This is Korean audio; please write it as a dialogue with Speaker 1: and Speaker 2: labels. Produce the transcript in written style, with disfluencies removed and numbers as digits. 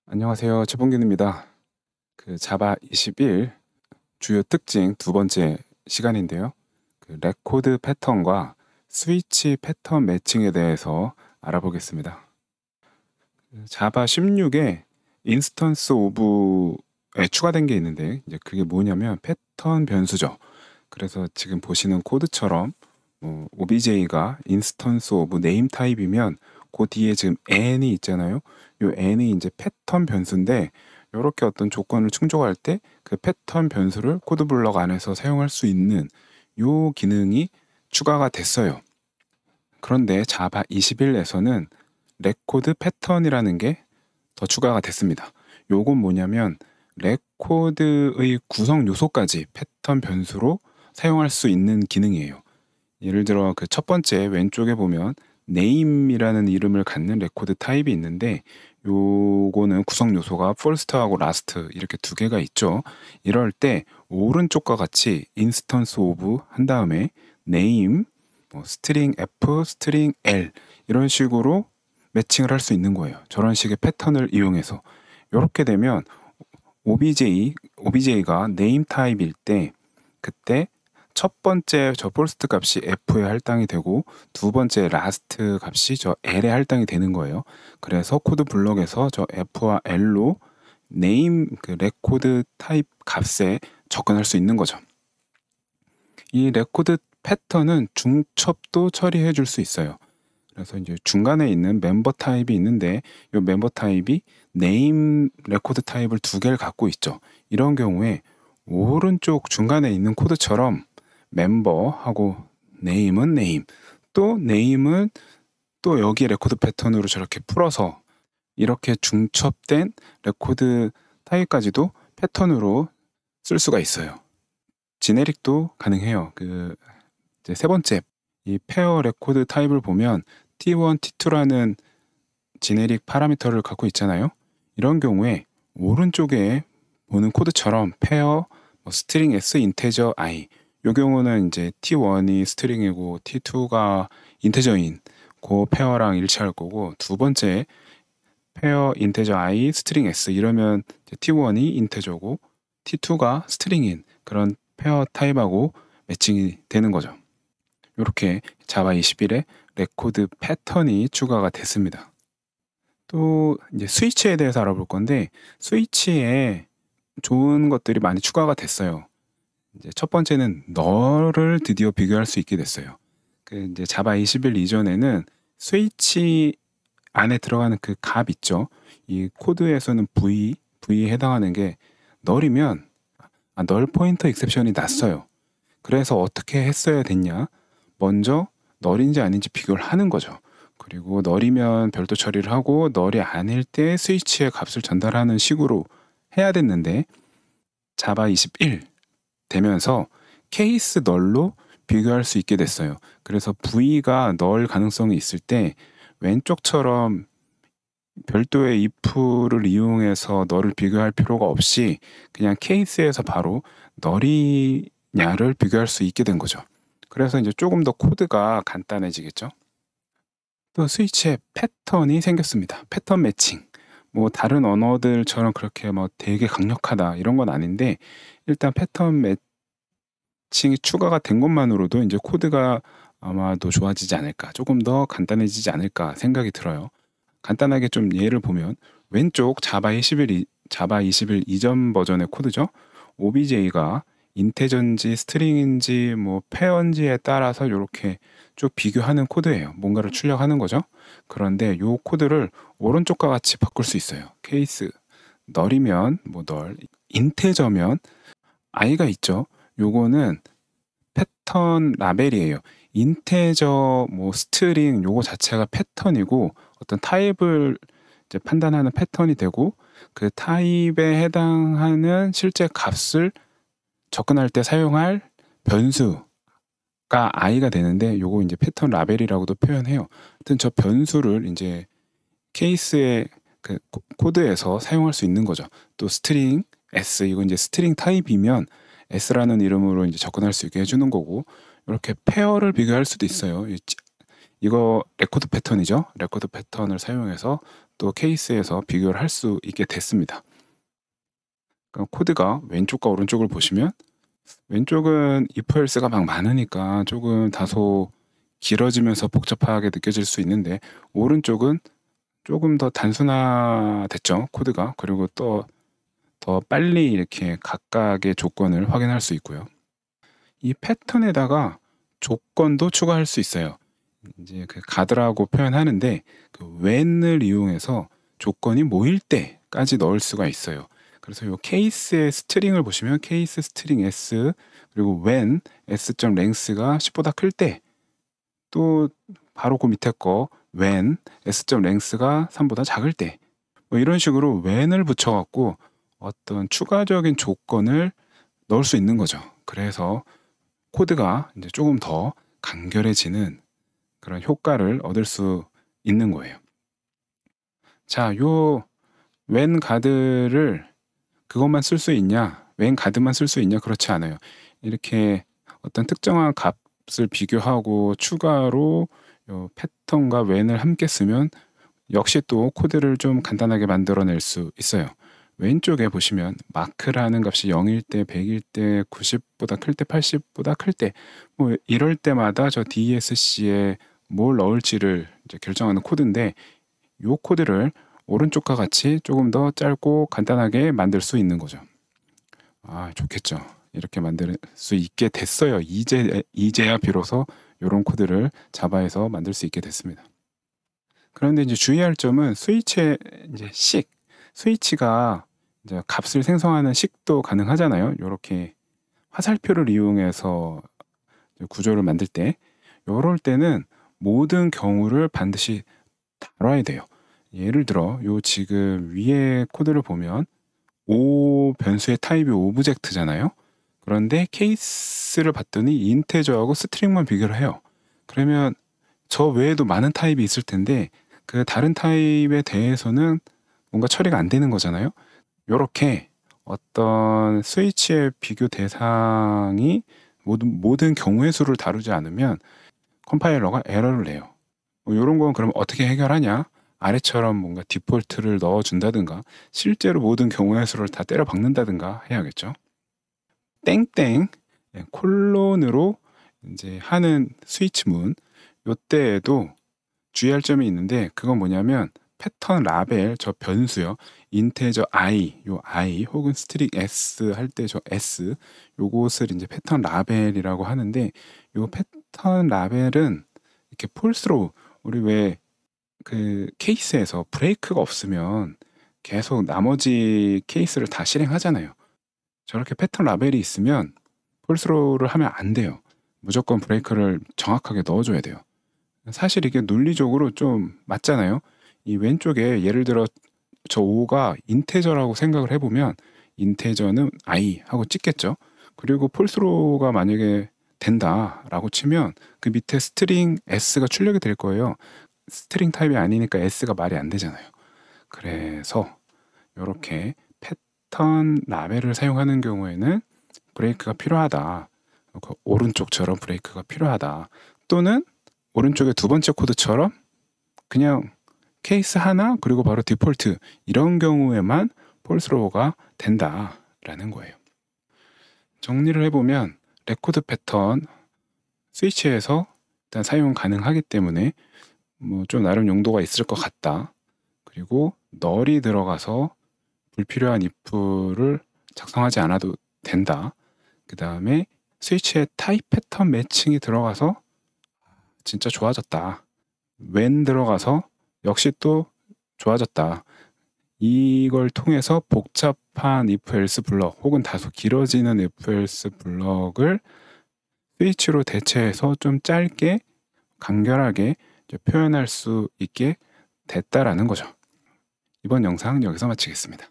Speaker 1: 안녕하세요. 최봉균입니다. 자바 21 주요 특징 두 번째 시간인데요. 레코드 패턴과 스위치 패턴 매칭에 대해서 알아보겠습니다. 자바 16에 인스턴스 오브에 추가된 게 있는데 이제 그게 뭐냐면 패턴 변수죠. 그래서 지금 보시는 코드처럼 OBJ가 인스턴스 오브 네임 타입이면 그 뒤에 지금 n이 있잖아요. 요 n이 이제 패턴 변수인데 이렇게 어떤 조건을 충족할 때 그 패턴 변수를 코드 블럭 안에서 사용할 수 있는 요 기능이 추가가 됐어요. 그런데 자바 21에서는 레코드 패턴이라는 게 더 추가가 됐습니다. 요건 뭐냐면 레코드의 구성 요소까지 패턴 변수로 사용할 수 있는 기능이에요. 예를 들어 그 첫 번째 왼쪽에 보면 name이라는 이름을 갖는 레코드 타입이 있는데 요거는 구성 요소가 first하고 last 이렇게 두 개가 있죠. 이럴 때 오른쪽과 같이 instance of 한 다음에 name, string f, string l 이런 식으로 매칭을 할 수 있는 거예요. 저런 식의 패턴을 이용해서 이렇게 되면 OBJ가 name 타입일 때 그때 첫 번째 저 first 값이 f에 할당이 되고 두 번째 last 값이 저 l에 할당이 되는 거예요. 그래서 코드 블럭에서 저 f와 l로 name 그 레코드 타입 값에 접근할 수 있는 거죠. 이 레코드 패턴은 중첩도 처리해 줄 수 있어요. 그래서 이제 중간에 있는 멤버 타입이 있는데 이 멤버 타입이 네임 레코드 타입을 두 개를 갖고 있죠. 이런 경우에 오른쪽 중간에 있는 코드처럼 멤버하고 네임은 네임, 또 네임은 또 여기 레코드 패턴으로 저렇게 풀어서 이렇게 중첩된 레코드 타입까지도 패턴으로 쓸 수가 있어요. 지네릭도 가능해요. 이제 세 번째 이 페어 레코드 타입을 보면 T1, T2라는 지네릭 파라미터를 갖고 있잖아요. 이런 경우에 오른쪽에 보는 코드처럼 페어 스트링 s 인테저 i 이 경우는 이제 T1이 스트링이고 T2가 인테저인 그 페어랑 일치할 거고 두 번째 페어 인테저 i 스트링 s 이러면 T1이 인테저고 T2가 스트링인 그런 페어 타입하고 매칭이 되는 거죠. 이렇게 자바 21에 레코드 패턴이 추가가 됐습니다. 또 이제 스위치에 대해서 알아볼 건데 스위치에 좋은 것들이 많이 추가가 됐어요. 이제 첫 번째는 널을 드디어 비교할 수 있게 됐어요. 이제 자바 21 이전에는 스위치 안에 들어가는 그 값 있죠. 이 코드에서는 V에 해당하는 게 널이면 널 포인터 익셉션이 났어요. 그래서 어떻게 했어야 됐냐? 먼저 널인지 아닌지 비교를 하는 거죠. 그리고 널이면 별도 처리를 하고 널이 아닐 때 스위치의 값을 전달하는 식으로 해야 됐는데 자바 21 되면서 케이스 널로 비교할 수 있게 됐어요. 그래서 V가 널 가능성이 있을 때 왼쪽처럼 별도의 if를 이용해서 널을 비교할 필요가 없이 그냥 케이스에서 바로 널이냐를 비교할 수 있게 된 거죠. 그래서 이제 조금 더 코드가 간단해지겠죠. 또 스위치에 패턴이 생겼습니다. 패턴 매칭. 다른 언어들처럼 그렇게 되게 강력하다 이런 건 아닌데 일단 패턴 매칭이 추가가 된 것만으로도 이제 코드가 아마도 좋아지지 않을까, 조금 더 간단해지지 않을까 생각이 들어요. 간단하게 좀 예를 보면 왼쪽 자바 21 이전 버전의 코드죠. OBJ가 인테저인지 스트링인지 페어인지에 따라서 이렇게 쭉 비교하는 코드예요. 뭔가를 출력하는 거죠. 그런데 이 코드를 오른쪽과 같이 바꿀 수 있어요. 케이스 널이면 널, 인테저면 i가 있죠. 요거는 패턴 라벨이에요. 인테저 스트링 요거 자체가 패턴이고 어떤 타입을 이제 판단하는 패턴이 되고 그 타입에 해당하는 실제 값을 접근할 때 사용할 변수가 i가 되는데 요거 이제 패턴 라벨이라고도 표현해요. 하여튼 저 변수를 이제 케이스의 그 코드에서 사용할 수 있는 거죠. 또 스트링 s 이거 이제 스트링 타입이면 s라는 이름으로 이제 접근할 수 있게 해주는 거고 이렇게 페어를 비교할 수도 있어요. 이거 레코드 패턴이죠. 레코드 패턴을 사용해서 또 케이스에서 비교를 할 수 있게 됐습니다. 그러니까 코드가 왼쪽과 오른쪽을 보시면 왼쪽은 if else가 막 많으니까 조금 다소 길어지면서 복잡하게 느껴질 수 있는데 오른쪽은 조금 더 단순화됐죠, 코드가. 그리고 또 더 빨리 이렇게 각각의 조건을 확인할 수 있고요. 이 패턴에다가 조건도 추가할 수 있어요. 이제 그 가드라고 표현하는데 그 when을 이용해서 조건이 모일 때까지 넣을 수가 있어요. 그래서 이 케이스의 스트링을 보시면 케이스 스트링 s 그리고 when s.length가 10보다 클 때, 또 바로 그 밑에 거 when s.length가 3보다 작을 때, 뭐 이런 식으로 when을 붙여갖고 어떤 추가적인 조건을 넣을 수 있는 거죠. 그래서 코드가 이제 조금 더 간결해지는 그런 효과를 얻을 수 있는 거예요. 자, 요 when 가드를 그것만 쓸 수 있냐, when 가드만 쓸 수 있냐, 그렇지 않아요. 이렇게 어떤 특정한 값을 비교하고 추가로 요 패턴과 when을 함께 쓰면 역시 또 코드를 좀 간단하게 만들어낼 수 있어요. 왼쪽에 보시면 마크라는 값이 0일 때, 100일 때, 90보다 클 때, 80보다 클 때, 뭐 이럴 때마다 저 DSC에 뭘 넣을지를 이제 결정하는 코드인데, 이 코드를 오른쪽과 같이 조금 더 짧고 간단하게 만들 수 있는 거죠. 아, 좋겠죠. 이렇게 만들 수 있게 됐어요. 이제야 비로소 이런 코드를 자바에서 만들 수 있게 됐습니다. 그런데 이제 주의할 점은 스위치의 이제 스위치가 이제 값을 생성하는 식도 가능하잖아요. 이렇게 화살표를 이용해서 구조를 만들 때, 이럴 때는 모든 경우를 반드시 다뤄야 돼요. 예를 들어 요 지금 위에 코드를 보면 O 변수의 타입이 오브젝트잖아요. 그런데 케이스를 봤더니 인테저하고 스트링만 비교를 해요. 그러면 저 외에도 많은 타입이 있을 텐데 그 다른 타입에 대해서는 뭔가 처리가 안 되는 거잖아요. 이렇게 어떤 스위치의 비교 대상이 모든 경우의 수를 다루지 않으면 컴파일러가 에러를 내요. 이런 건 그럼 어떻게 해결하냐? 아래처럼 뭔가 디폴트를 넣어준다든가 실제로 모든 경우의 수를 다 때려 박는다든가 해야겠죠. 땡땡 콜론으로 이제 하는 스위치문, 요때에도 주의할 점이 있는데 그건 뭐냐면 패턴 라벨 저 변수요. 인테저 i, 요 i 혹은 스트링 s 할 때 저 s, 요것을 이제 패턴 라벨이라고 하는데, 요 패턴 라벨은 이렇게 폴스로 우리 왜 그 케이스에서 브레이크가 없으면 계속 나머지 케이스를 다 실행하잖아요. 저렇게 패턴 라벨이 있으면 폴스로를 하면 안 돼요. 무조건 브레이크를 정확하게 넣어줘야 돼요. 사실 이게 논리적으로 좀 맞잖아요. 이 왼쪽에 예를 들어 저 5가 인테저라고 생각을 해보면 인테저는 i 하고 찍겠죠. 그리고 폴스로가 만약에 된다라고 치면 그 밑에 스트링 s가 출력이 될 거예요. 스트링 타입이 아니니까 s가 말이 안 되잖아요. 그래서 이렇게 패턴 라벨을 사용하는 경우에는 브레이크가 필요하다. 오른쪽처럼 브레이크가 필요하다. 또는 오른쪽의 두 번째 코드처럼 그냥 케이스 하나 그리고 바로 디폴트, 이런 경우에만 폴스로우가 된다라는 거예요. 정리를 해보면 레코드 패턴 스위치에서 일단 사용 가능하기 때문에 뭐 좀 나름 용도가 있을 것 같다. 그리고 널이 들어가서 불필요한 if를 작성하지 않아도 된다. 그 다음에 스위치에 타입 패턴 매칭이 들어가서 진짜 좋아졌다. when 들어가서 역시 또 좋아졌다. 이걸 통해서 복잡한 if else 블럭 혹은 다소 길어지는 if else 블럭을 스위치로 대체해서 좀 짧게 간결하게 표현할 수 있게 됐다라는 거죠. 이번 영상 여기서 마치겠습니다.